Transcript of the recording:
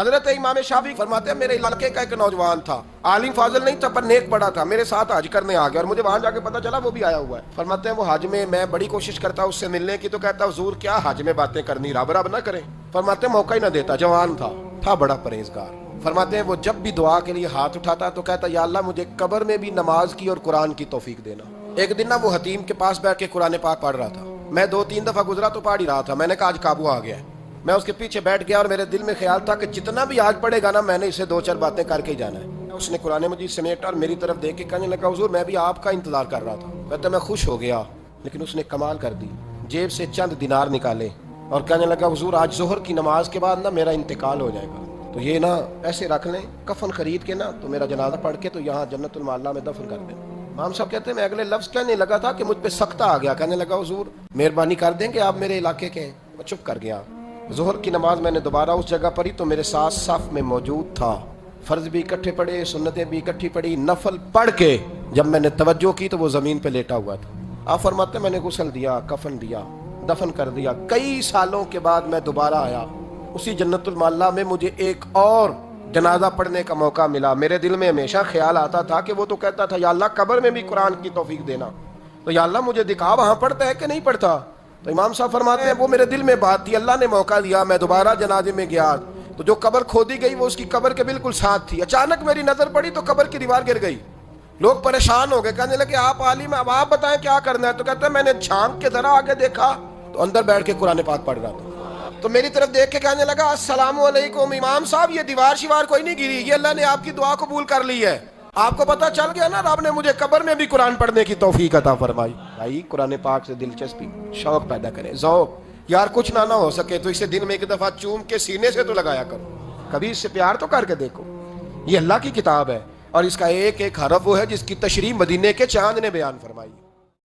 حضرت امام شافعی فرماتے ہیں میرے علاقے کا ایک نوجوان تھا، عالم فاضل نہیں تھا پر نیک بڑا تھا، میرے ساتھ حج کرنے آ گیا اور مجھے وہاں جا کے پتا چلا وہ بھی آیا ہوا ہے۔ فرماتے ہیں وہ حج میں بڑی کوشش کرتا اس سے ملنے کی، تو کہتا حضور کیا حج میں باتیں کرنی، رب رب نہ کریں۔ فرماتے ہیں موقع ہی نہ دیتا، جوان تھا بڑا پرہیزگار۔ فرماتے ہیں وہ جب بھی دعا کے لیے ہاتھ اٹھاتا تو کہتا یا اللہ مجھے قبر میں بھی نماز کی اور قرآن کی توفیق دینا۔ ایک دن وہ حتیم کے پاس بیٹھ کے قرآن پاک پڑھ رہا تھا، میں 2-3 دفعہ گزرا تو پڑھ ہی رہا تھا، میں نے کہا آج قابو آ گیا ہے۔ میں اس کے پیچھے بیٹھ گیا اور میرے دل میں خیال تھا کہ جتنا بھی آج پڑھے گا نا میں نے اسے 2-4 باتیں کر کے ہی جانا ہے۔ اس نے قرآن مجید سمیٹا اور میری طرف دیکھ کے کہنے لگا حضور میں بھی آپ کا انتظار کر رہا تھا۔ کہتا میں خوش ہو گیا، لیکن اس نے کمال کر دی، جیب سے چند دینار نکالے اور کہنے لگا حضور آج ظہر کی نماز کے بعد نا میرا انتقال ہو جائے گا، تو یہ نا ایسے رکھ لیں، کفن خرید کے نا تو میرا جنازہ پڑھ کے تو یہاں جنت المعلا میں دفن کر دیں۔ امام صاحب کہتے ہیں میں اگلے لفظ کہنے لگا تھا کہ مجھ پہ سختہ آ گیا، کہنے لگا حضور مہربانی کر دیں کہ آپ میرے علاقے کے ہیں۔ میں چپ کر گیا۔ ظہر کی نماز میں نے دوبارہ اس جگہ پڑھی تو میرے ساتھ صف میں موجود تھا، فرض بھی اکٹھے پڑھے، سنتیں بھی اکٹھی پڑھی، نفل پڑھ کے جب میں نے توجہ کی تو وہ زمین پہ لیٹا ہوا تھا۔ آپ فرماتے ہیں میں نے غسل دیا، کفن دیا، دفن کر دیا۔ کئی سالوں کے بعد میں دوبارہ آیا، اسی جنت المعلا میں مجھے ایک اور جنازہ پڑھنے کا موقع ملا۔ میرے دل میں ہمیشہ خیال آتا تھا کہ وہ تو کہتا تھا یا اللہ قبر میں بھی قرآن کی توفیق دینا، تو یا اللہ مجھے دکھا وہاں پڑھتا ہے کہ نہیں پڑھتا۔ تو امام صاحب فرماتے ہیں وہ میرے دل میں بات تھی، اللہ نے موقع دیا، میں دوبارہ جنازے میں گیا تو جو قبر کھودی گئی وہ اس کی قبر کے بالکل ساتھ تھی۔ اچانک میری نظر پڑی تو قبر کی دیوار گر گئی، لوگ پریشان ہو گئے، کہنے لگے آپ عالم اب آپ بتائیں کیا کرنا ہے۔ تو کہتا ہے میں نے جھانک کے ذرا آگے دیکھا تو اندر بیٹھ کے قرآن پاک پڑھ رہا تھا، تو میری طرف دیکھ کے کہنے لگا السلام علیکم امام صاحب، یہ دیوار شیوار کوئی نہیں گری، یہ اللہ نے آپ کی دعا قبول کر لی ہے۔ آپ کو پتہ چل گیا نا رب نے مجھے قبر میں بھی قرآن پڑھنے کی توفیق عطا فرمائی۔ بھائی قرآن پاک سے دلچسپی، شوق پیدا کریں، ذوق۔ یار کچھ نہ ہو سکے تو اسے دن میں ایک دفعہ چوم کے سینے سے تو لگایا کرو، کبھی اس سے پیار تو کر کے دیکھو۔ یہ اللہ کی کتاب ہے اور اس کا ایک ایک حرف وہ ہے جس کی تشریح مدینے کے چاند نے بیان فرمائی۔